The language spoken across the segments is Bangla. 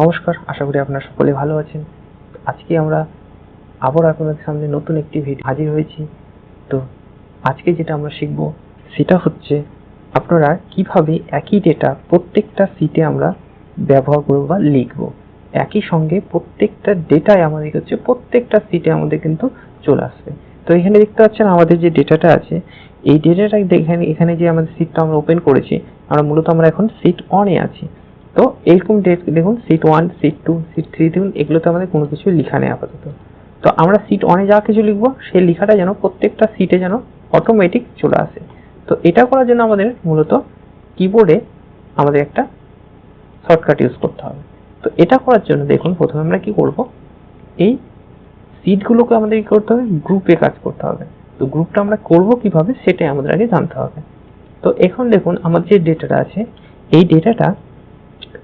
নমস্কার, আশা করি আপনারা সকলে ভালো আছেন। আজকে আমরা আবার আপনাদের সামনে নতুন একটি ভিডিও হাজির হয়েছি। তো আজকে যেটা আমরা শিখব সেটা হচ্ছে আপনারা কিভাবে একই ডেটা প্রত্যেকটা সিটে আমরা ব্যবহার করব বা লিখব। একই সঙ্গে প্রত্যেকটা ডেটায় আমাদের হচ্ছে প্রত্যেকটা সিটে আমাদের কিন্তু চলে আসবে। তো এখানে দেখতে পাচ্ছেন আমাদের যে ডেটাটা আছে, এই ডেটাটা দেখেন এখানে যে আমাদের সিটটা আমরা ওপেন করেছি, আমরা এখন সিট অনে আছি। তো এরকম দেখুন সিট 1, সিট 2, সিট 3 দেখুন এগুলোতে আমাদের কোনো কিছু লেখা নেই আপাতত। তো আমরা সিট অনে যা কিছু লিখবো সেই লেখাটা যেন প্রত্যেকটা সিটে যেন অটোমেটিক চলে আসে। তো এটা করার জন্য আমাদের মূলত কিবোর্ডে আমাদের একটা শর্টকাট ইউজ করতে হবে। তো এটা করার জন্য দেখুন প্রথমে আমরা কি করব, এই সিটগুলোকে আমাদের কি করতে হবে, গ্রুপে কাজ করতে হবে। তো গ্রুপটা আমরা করব কিভাবে সেটাই আমাদের আগে জানতে হবে। তো এখন দেখুন আমার যে ডেটাটা আছে, এই ডেটাটা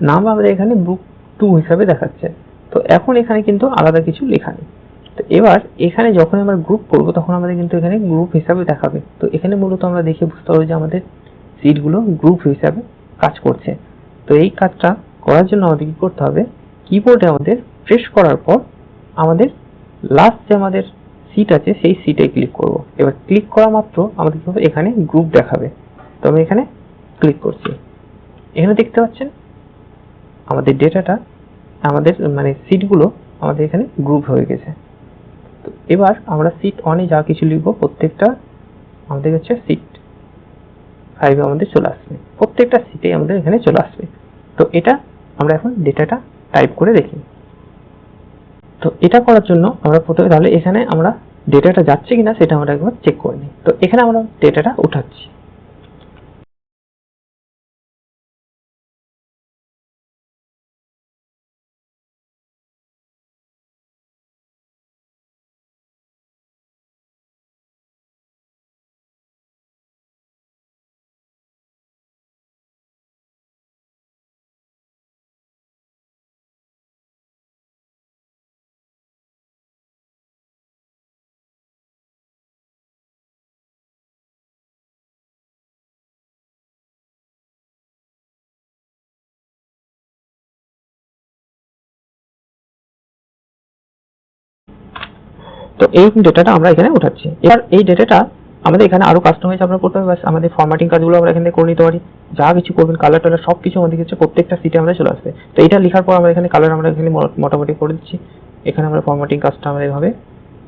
নাম আমাদের এখানে বুক 2 হিসাবে দেখাচ্ছে। তো এখন এখানে কিন্তু আলাদা কিছু লেখা নেই। তো এবার এখানে যখন আমরা গ্রুপ করব তখন আমাদের কিন্তু এখানে গ্রুপ হিসাবে দেখাবে। তো এখানে মূলত আমরা দেখে বুঝতে পারবো যে আমাদের সিটগুলো গ্রুপ হিসাবে কাজ করছে। তো এই কাজটা করার জন্য আমাদের কি করতে হবে, কিবোর্ডে আমাদের প্রেস করার পর আমাদের লাস্ট যে আমাদের সিট আছে সেই সিটে ক্লিক করব। এবার ক্লিক করা মাত্র আমাদের কি হবে, এখানে গ্রুপ দেখাবে। তো আমি এখানে ক্লিক করছি, এখানে দেখতে পাচ্ছেন আমাদের ডেটাটা আমাদের সিটগুলো আমাদের এখানে গ্রুপ হয়ে গেছে। তো এবার আমরা সিট অনে যা কিছু লিখবো প্রত্যেকটা আমাদের হচ্ছে সিট 5 আমাদের চলে আসবে, প্রত্যেকটা সিটে আমাদের এখানে চলে আসবে। তো এটা আমরা এখন ডেটাটা টাইপ করে দেখি। তো এটা করার জন্য আমরা প্রথমে তাহলে এখানে আমরা ডেটাটা যাচ্ছে কিনা সেটা আমরা একবার চেক করে নিই। তো এখানে আমরা ডেটাটা উঠাচ্ছি। তো এই ডেটাটা আমরা এখানে উঠাচ্ছি। এবার এই ডেটাটা আমাদের এখানে আরো কাস্টমাইজ আমরা করতে হবে, আমাদের ফরম্যাটিং কাজগুলো আমরা এখানে করে নিতে পারি। যা কিছু করবেন কালার টালার সব কিছু আমাদের কাছে প্রত্যেকটা সিটে আমরা চলে আসবে। তো এটা লেখার পর আমরা এখানে কালার আমরা এখানে মোটামুটি করে দিচ্ছি। এখানে আমরা ফরম্যাটিং কাজটা আমরা এভাবে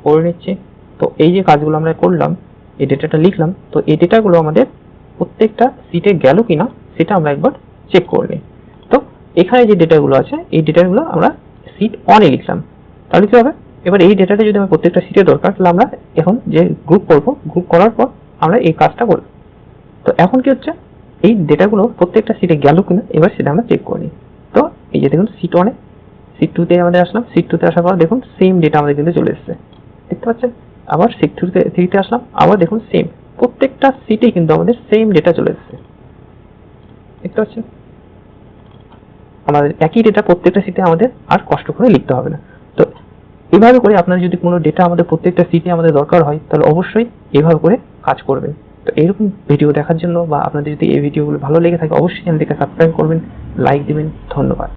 করে নিচ্ছি। তো এই যে কাজগুলো আমরা করলাম, এই ডেটাটা লিখলাম, তো এই ডেটাগুলো আমাদের প্রত্যেকটা সিটে গেল কিনা সেটা আমরা একবার চেক করে নিই। তো এখানে যে ডেটাগুলো আছে এই ডেটাগুলো আমরা সিট অনে লিখলাম, তাহলে কি হবে, এবার এই ডেটাটা যদি আমার প্রত্যেকটা সিটে দরকার তাহলে আমরা এখন যে গ্রুপ করব, গ্রুপ করার পর আমরা এই কাজটা করব। তো এখন কি হচ্ছে, এই ডেটাগুলো প্রত্যেকটা সিটে গেল কিনা এবার সেটা আমরা চেক করি। তো এই যে দেখুন সিট 1 সিট 2 তে আমাদের আসলাম, সিট 2 তে আসার পর দেখুন সেম ডেটা আমাদের কিন্তু চলে এসেছে, দেখতে পাচ্ছেন। আবার সিট 3 তে আসলাম, আবার দেখুন সেম, প্রত্যেকটা সিটে কিন্তু আমাদের সেম ডেটা চলে এসেছে, দেখতে পাচ্ছেন। আমাদের একই ডেটা প্রত্যেকটা সিটে আমাদের আর কষ্ট করে লিখতে হবে না। তো এভাবে করে আপনার যদি কোনো ডেটা আমাদের প্রত্যেকটা সিটে আমাদের দরকার হয় তাহলে অবশ্যই এভাবে করে কাজ করবেন। তো এরকম ভিডিও দেখার জন্য বা আপনাদের যদি এই ভিডিওগুলো ভালো লেগে থাকে অবশ্যই চ্যানেলটিকে সাবস্ক্রাইব করবেন, লাইক দিবেন। ধন্যবাদ।